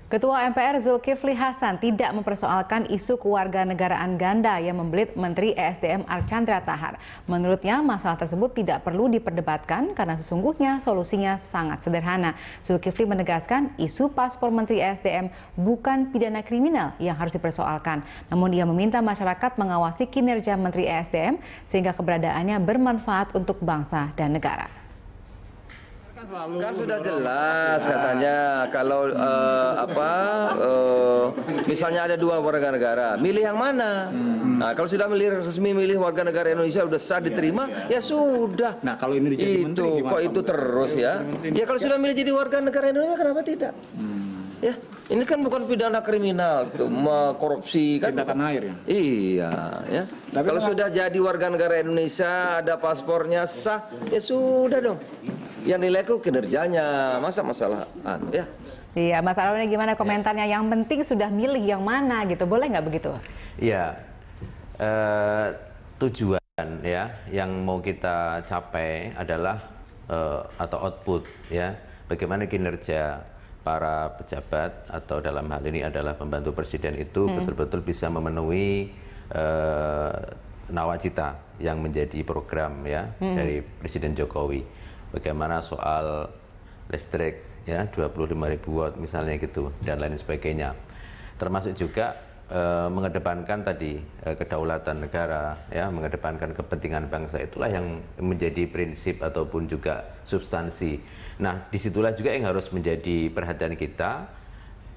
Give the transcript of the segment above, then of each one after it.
Ketua MPR Zulkifli Hasan tidak mempersoalkan isu kewarganegaraan ganda yang membelit Menteri ESDM Archandra Thakar. Menurutnya, masalah tersebut tidak perlu diperdebatkan karena sesungguhnya solusinya sangat sederhana. Zulkifli menegaskan isu paspor Menteri ESDM bukan pidana kriminal yang harus dipersoalkan. Namun ia meminta masyarakat mengawasi kinerja Menteri ESDM sehingga keberadaannya bermanfaat untuk bangsa dan negara. Kan sudah jelas katanya kalau misalnya ada dua warga negara, milih yang mana? Nah, kalau sudah resmi milih warga negara Indonesia sudah sah diterima, ya sudah. Nah, kalau ini jadi menteri gimana? Kok itu terus ya? Ya kalau sudah milih jadi warga negara Indonesia kenapa tidak? Ya, ini kan bukan pidana kriminal tuh, korupsi kan. Cinta tanah air ya? Iya, ya. Kalau sudah jadi warga negara Indonesia, ada paspornya sah, ya sudah dong. Yang nilai itu kinerjanya, masa masalah ya. Iya, Mas Arwani gimana komentarnya? Yang penting sudah milih yang mana gitu, boleh nggak begitu? Iya, tujuan ya yang mau kita capai adalah atau output ya, bagaimana kinerja para pejabat atau dalam hal ini adalah pembantu presiden itu betul-betul bisa memenuhi nawacita yang menjadi program ya dari Presiden Jokowi. Bagaimana soal listrik ya 25.000 watt misalnya gitu dan lain sebagainya. Termasuk juga mengedepankan tadi kedaulatan negara ya, mengedepankan kepentingan bangsa, itulah yang menjadi prinsip ataupun juga substansi. Nah, disitulah juga yang harus menjadi perhatian kita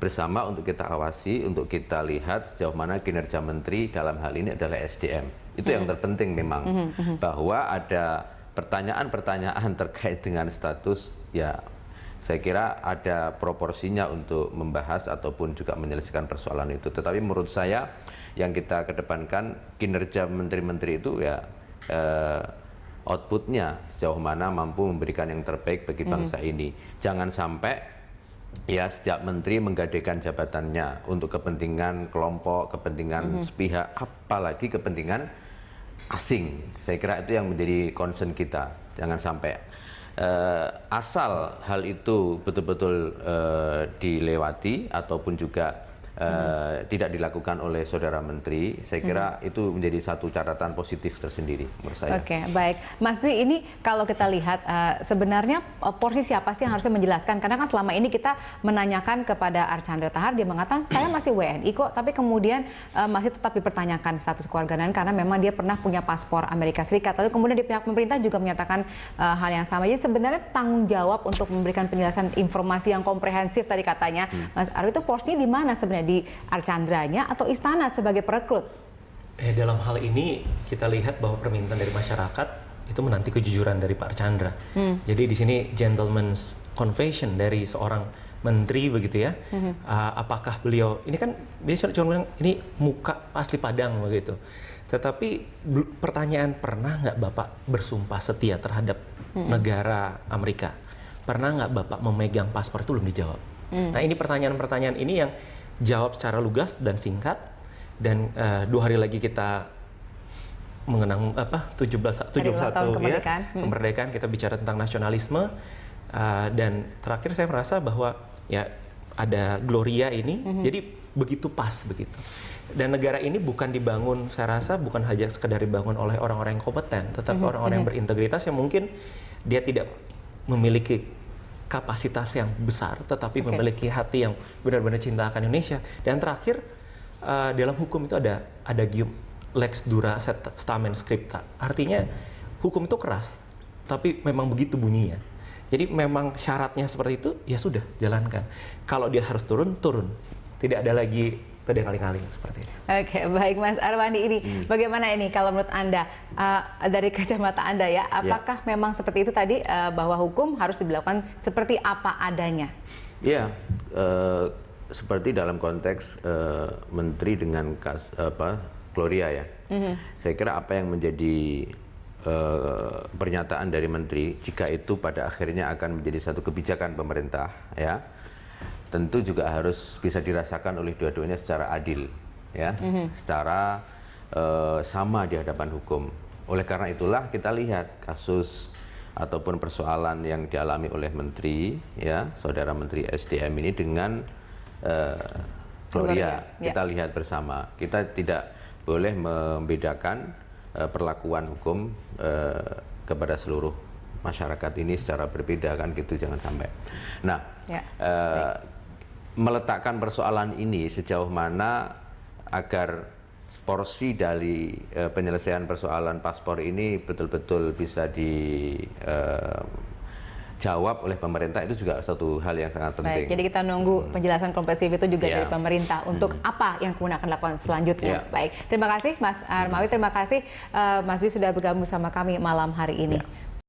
bersama untuk kita awasi, untuk kita lihat sejauh mana kinerja menteri dalam hal ini adalah SDM. Itu yang terpenting memang, bahwa ada pertanyaan-pertanyaan terkait dengan status, ya saya kira ada proporsinya untuk membahas ataupun juga menyelesaikan persoalan itu. Tetapi menurut saya yang kita kedepankan kinerja menteri-menteri itu ya outputnya sejauh mana mampu memberikan yang terbaik bagi bangsa ini. Jangan sampai ya setiap menteri menggadaikan jabatannya untuk kepentingan kelompok, kepentingan sepihak, apalagi kepentingan asing. Saya kira itu yang menjadi concern kita. Jangan sampai asal hal itu betul-betul dilewati ataupun juga tidak dilakukan oleh saudara menteri, saya kira itu menjadi satu catatan positif tersendiri menurut saya. Oke, baik. Mas Dwi, ini kalau kita lihat sebenarnya porsi siapa sih yang harusnya menjelaskan? Karena kan selama ini kita menanyakan kepada Archandra Thakar, dia mengatakan saya masih WNI kok, tapi kemudian masih tetap dipertanyakan status kewarganegaraan karena memang dia pernah punya paspor Amerika Serikat. Lalu kemudian di pihak pemerintah juga menyatakan hal yang sama. Jadi sebenarnya tanggung jawab untuk memberikan penjelasan informasi yang komprehensif tadi katanya, Mas Arwi, itu porsinya di mana sebenarnya? Di Archandranya atau istana sebagai perekrut? Dalam hal ini kita lihat bahwa permintaan dari masyarakat itu menanti kejujuran dari Pak Archandra. Jadi di sini gentleman's confession dari seorang menteri begitu ya. Apakah beliau ini kan dia cuma bilang ini muka asli Padang begitu. Tetapi pertanyaan, pernah nggak Bapak bersumpah setia terhadap negara Amerika? Pernah nggak Bapak memegang paspor? Itu belum dijawab. Nah, ini pertanyaan-pertanyaan ini yang jawab secara lugas dan singkat, dan 2 hari lagi kita mengenang 71 ya, kemerdekaan, kita bicara tentang nasionalisme, dan terakhir saya merasa bahwa ya ada Gloria ini, jadi begitu pas begitu. Dan negara ini bukan dibangun, saya rasa bukan hanya sekedar dibangun oleh orang-orang yang kompeten, tetapi orang-orang yang berintegritas yang mungkin dia tidak memiliki kapasitas yang besar, tetapi memiliki hati yang benar-benar cinta akan Indonesia. Dan terakhir, dalam hukum itu ada gium lex dura stamen scripta. Artinya hukum itu keras, tapi memang begitu bunyinya. Jadi memang syaratnya seperti itu, ya sudah jalankan. Kalau dia harus turun, turun. Tidak ada lagi kaling-kaling seperti ini. Oke, baik Mas Arwani, ini bagaimana ini kalau menurut Anda, dari kacamata Anda ya, apakah memang seperti itu tadi, bahwa hukum harus dilakukan seperti apa adanya? Ya, seperti dalam konteks menteri dengan Gloria ya. Saya kira apa yang menjadi pernyataan dari menteri, jika itu pada akhirnya akan menjadi satu kebijakan pemerintah ya, tentu juga harus bisa dirasakan oleh dua-duanya secara adil, ya, secara sama di hadapan hukum. Oleh karena itulah kita lihat kasus ataupun persoalan yang dialami oleh menteri, ya, saudara menteri SDM ini dengan Gloria. Ya. Kita lihat bersama. Kita tidak boleh membedakan perlakuan hukum kepada seluruh masyarakat ini secara berbeda, kan gitu, jangan sampai. Nah, Ya. Meletakkan persoalan ini sejauh mana agar porsi dari penyelesaian persoalan paspor ini betul-betul bisa dijawab oleh pemerintah, itu juga satu hal yang sangat penting. Baik, jadi kita nunggu penjelasan komprehensif itu juga dari pemerintah untuk apa yang kemudian akan dilakukan selanjutnya. Baik, terima kasih Mas Armawi, terima kasih Mas Dwi sudah bergabung bersama kami malam hari ini.